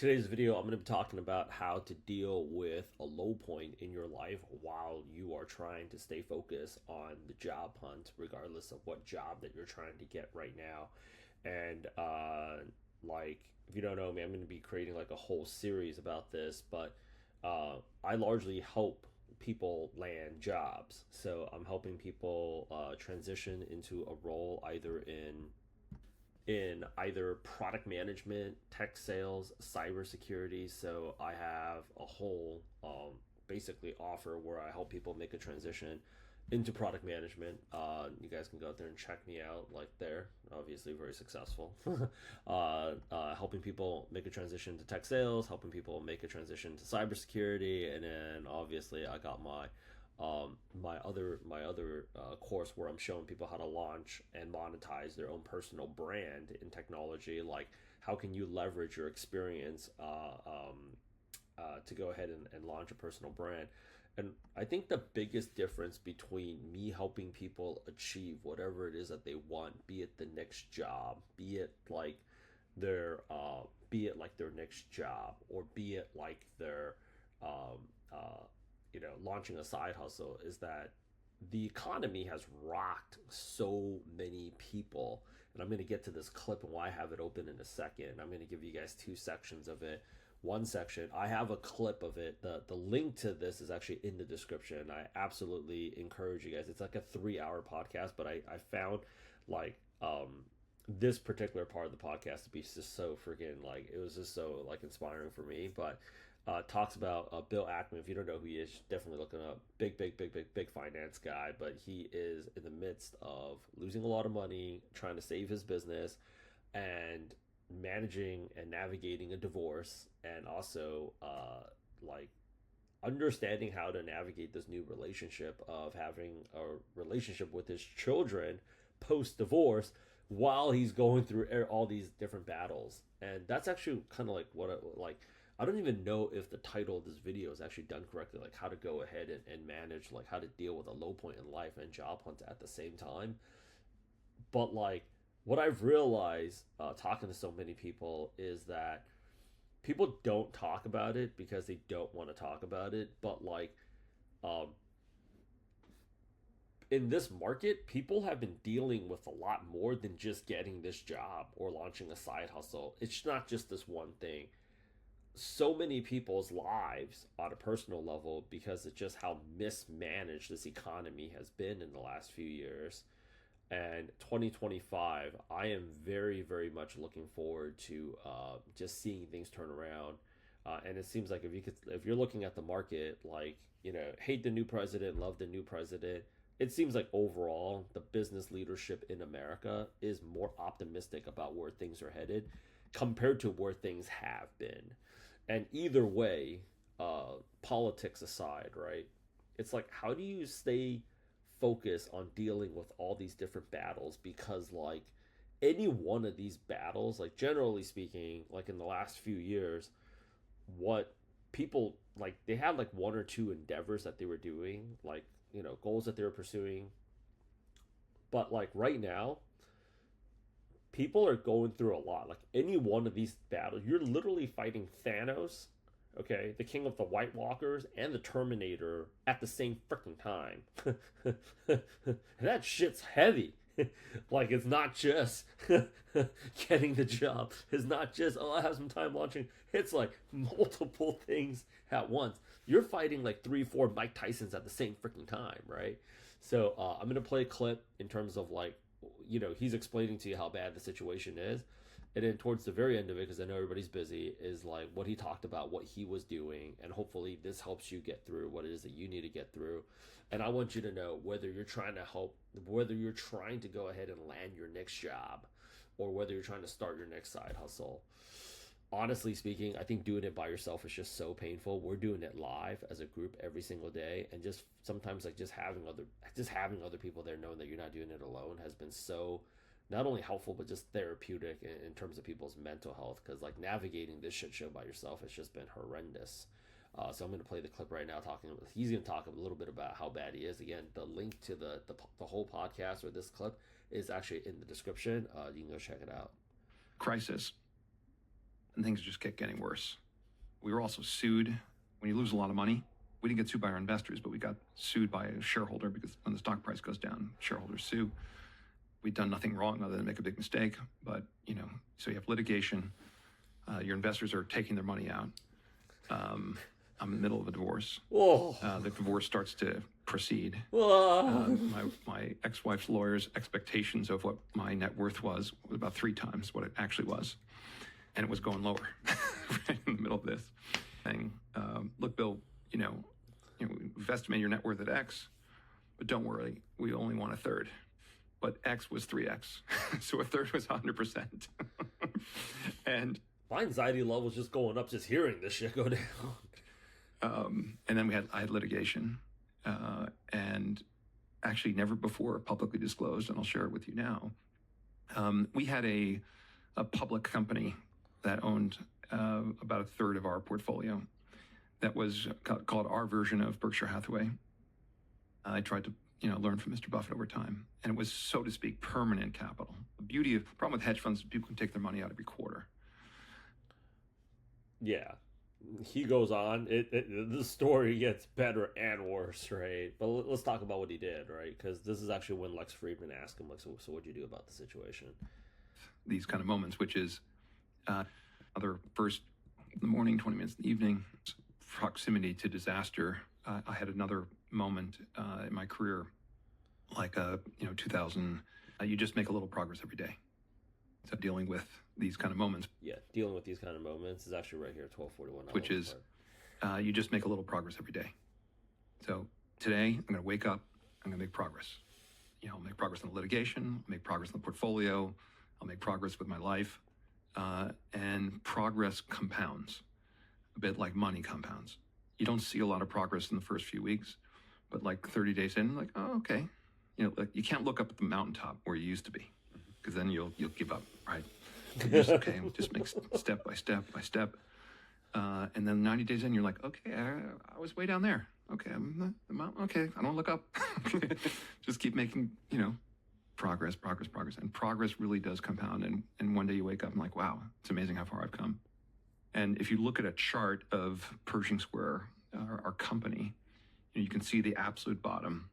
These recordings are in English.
Today's video, I'm going to be talking about how to deal with a low point in your life while you are trying to stay focused on the job hunt, regardless of what job that you're trying to get right now. And if you don't know me, I'm going to be creating like a whole series about this, but I largely help people land jobs. So I'm helping people transition into a role either product management, tech sales, cybersecurity. So I have a whole basically offer where I help people make a transition into product management. You guys can go out there and check me out. Like there, obviously very successful. Helping people make a transition to tech sales, helping people make a transition to cybersecurity, and then obviously I got my other course where I'm showing people how to launch and monetize their own personal brand in technology. Like how can you leverage your experience to go ahead and launch a personal brand. And I think the biggest difference between me helping people achieve whatever it is that they want, be it the next job, be it like their next job, or be it like their um, uh, launching a side hustle, is that the economy has rocked so many people. And I'm going to get to this clip and why I have it open in a second. I'm going to give you guys two sections of it. One section, I have a clip of it. The link to this is actually in the description. I absolutely encourage you guys. It's like a 3-hour podcast, but I found like this particular part of the podcast to be just so freaking, like, it was just so like inspiring for me. But talks about Bill Ackman. If you don't know who he is, definitely look him up. Big finance guy, but he is in the midst of losing a lot of money, trying to save his business, and managing and navigating a divorce, and also like understanding how to navigate this new relationship of having a relationship with his children post divorce while he's going through all these different battles. And that's actually kind of like I don't even know if the title of this video is actually done correctly, like how to go ahead and manage, like how to deal with a low point in life and job hunt at the same time. But like what I've realized talking to so many people is that people don't talk about it because they don't want to talk about it. But like um, in this market, people have been dealing with a lot more than just getting this job or launching a side hustle. It's not just this one thing. So many people's lives on a personal level, because it's just how mismanaged this economy has been in the last few years. And 2025, I am very, very much looking forward to just seeing things turn around. And it seems like if you're looking at the market, like, hate the new president, love the new president, it seems like overall the business leadership in America is more optimistic about where things are headed compared to where things have been. And either way, politics aside, right? It's like, how do you stay focused on dealing with all these different battles? Because like any one of these battles, like generally speaking, like in the last few years, what people like, they had like one or two endeavors that they were doing, like, goals that they were pursuing. But like right now, people are going through a lot. Like any one of these battles, you're literally fighting Thanos, okay, the king of the White Walkers, and the Terminator at the same freaking time. That shit's heavy. Like it's not just getting the job. It's not just, oh, I have some time launching. It's like multiple things at once. You're fighting like 3, 4 Mike Tysons at the same freaking time, right? So I'm gonna play a clip in terms of like, he's explaining to you how bad the situation is. And then towards the very end of it, because I know everybody's busy, is like what he talked about, what he was doing. And hopefully this helps you get through what it is that you need to get through. And I want you to know whether you're trying to go ahead and land your next job, or whether you're trying to start your next side hustle. Honestly speaking, I think doing it by yourself is just so painful. We're doing it live as a group every single day, and just sometimes like just having other people there, knowing that you're not doing it alone, has been so not only helpful but just therapeutic in terms of people's mental health. Because like navigating this shit show by yourself has just been horrendous. So I'm going to play the clip right now. He's going to talk a little bit about how bad he is. Again, the link to the whole podcast or this clip is actually in the description. You can go check it out. Crisis. and things just kept getting worse. We were also sued. When you lose a lot of money, we didn't get sued by our investors, but we got sued by a shareholder, because when the stock price goes down, shareholders sue. We'd done nothing wrong other than make a big mistake, but so you have litigation. Your investors are taking their money out. I'm in the middle of a divorce. Oh. The divorce starts to proceed. Oh. My ex-wife's lawyer's expectations of what my net worth was about 3 times what it actually was, and it was going lower right in the middle of this thing. Look, Bill, we've estimated your net worth at X, but don't worry, we only want a third. But X was 3X, so a third was 100%. And my anxiety level was just going up just hearing this shit go down. And then I had litigation, and actually never before publicly disclosed, and I'll share it with you now. We had a public company that owned about a third of our portfolio. That was called our version of Berkshire Hathaway. I tried to learn from Mr. Buffett over time, and it was, so to speak, permanent capital. The problem with hedge funds is people can take their money out every quarter. Yeah. He goes on. The story gets better and worse, right? But let's talk about what he did, right? Because this is actually when Lex Friedman asked him, like, so what'd you do about the situation? These kind of moments, which is other first in the morning, 20 minutes in the evening, proximity to disaster. I had another moment in my career, like 2000. You just make a little progress every day. So dealing with these kind of moments. Yeah, dealing with these kind of moments is actually right here, 1241. Which is, you just make a little progress every day. So today, I'm going to wake up. I'm going to make progress. I'll make progress in the litigation. I'll make progress in the portfolio. I'll make progress with my life. And progress compounds, a bit like money compounds. You don't see a lot of progress in the first few weeks, but like 30 days in, like, oh, okay. Like you can't look up at the mountaintop where you used to be, because then you'll give up, right? Just make step by step by step. And then 90 days in, you're like, okay, I was way down there. Okay, I'm the mountain. Okay, I don't look up. Just keep making, progress. And progress really does compound. And one day you wake up and like, wow, it's amazing how far I've come. And if you look at a chart of Pershing Square, our company, you can see the absolute bottom.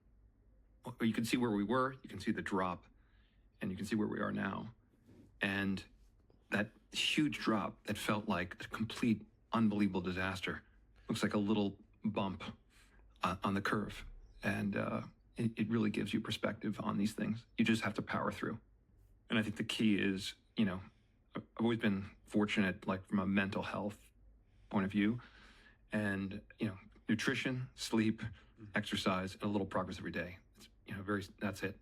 Or you can see where we were, you can see the drop, and you can see where we are now. And that huge drop that felt like a complete, unbelievable disaster looks like a little bump on the curve. And it really gives you perspective on these things. You just have to power through. And I think the key is, I've always been fortunate, like from a mental health point of view, and, nutrition, sleep, exercise, and a little progress every day. It's, that's it.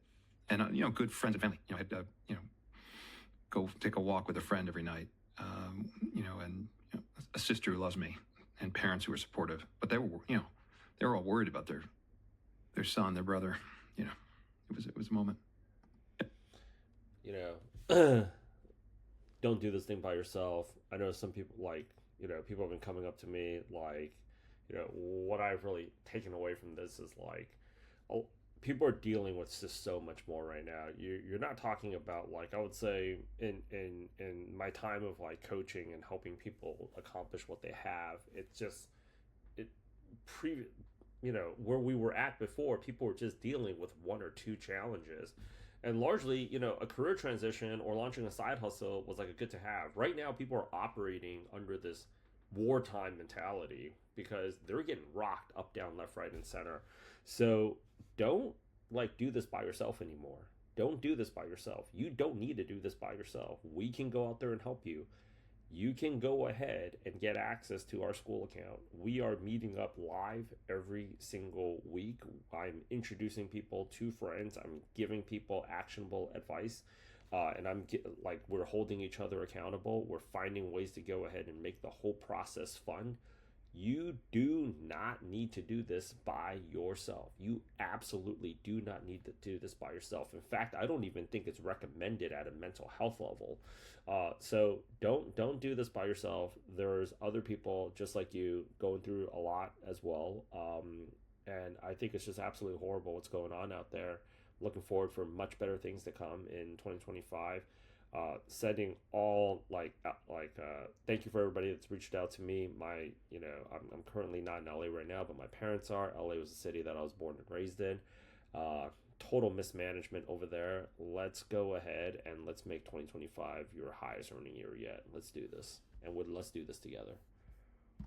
And, good friends and family, I had to, go take a walk with a friend every night, and a sister who loves me, and parents who were supportive, but they were all worried about their son, their brother. It was a moment. Don't do this thing by yourself. I know some people people have been coming up to me like, what I've really taken away from this is like, people are dealing with just so much more right now. You're not talking about, like, I would say in my time of like coaching and helping people accomplish what they have, it's just where we were at before, people were just dealing with 1 or 2 challenges. And largely, a career transition or launching a side hustle was like a good to have. Right now, people are operating under this wartime mentality because they're getting rocked up, down, left, right, and center. So don't do this by yourself anymore. Don't do this by yourself. You don't need to do this by yourself. We can go out there and help you. You can go ahead and get access to our school account. We are meeting up live every single week. I'm introducing people to friends. I'm giving people actionable advice. And we're holding each other accountable. We're finding ways to go ahead and make the whole process fun. You do not need to do this by yourself. You absolutely do not need to do this by yourself. In fact, I don't even think it's recommended at a mental health level. So don't do this by yourself. There's other people just like you going through a lot as well. And I think it's just absolutely horrible what's going on out there. Looking forward for much better things to come in 2025. Sending all thank you for everybody that's reached out to me. I'm currently not in LA right now, but my parents are. LA was a city that I was born and raised in. uh, Total mismanagement over there. Let's go ahead and let's make 2025 your highest earning year yet. Let's do this, and let's do this together.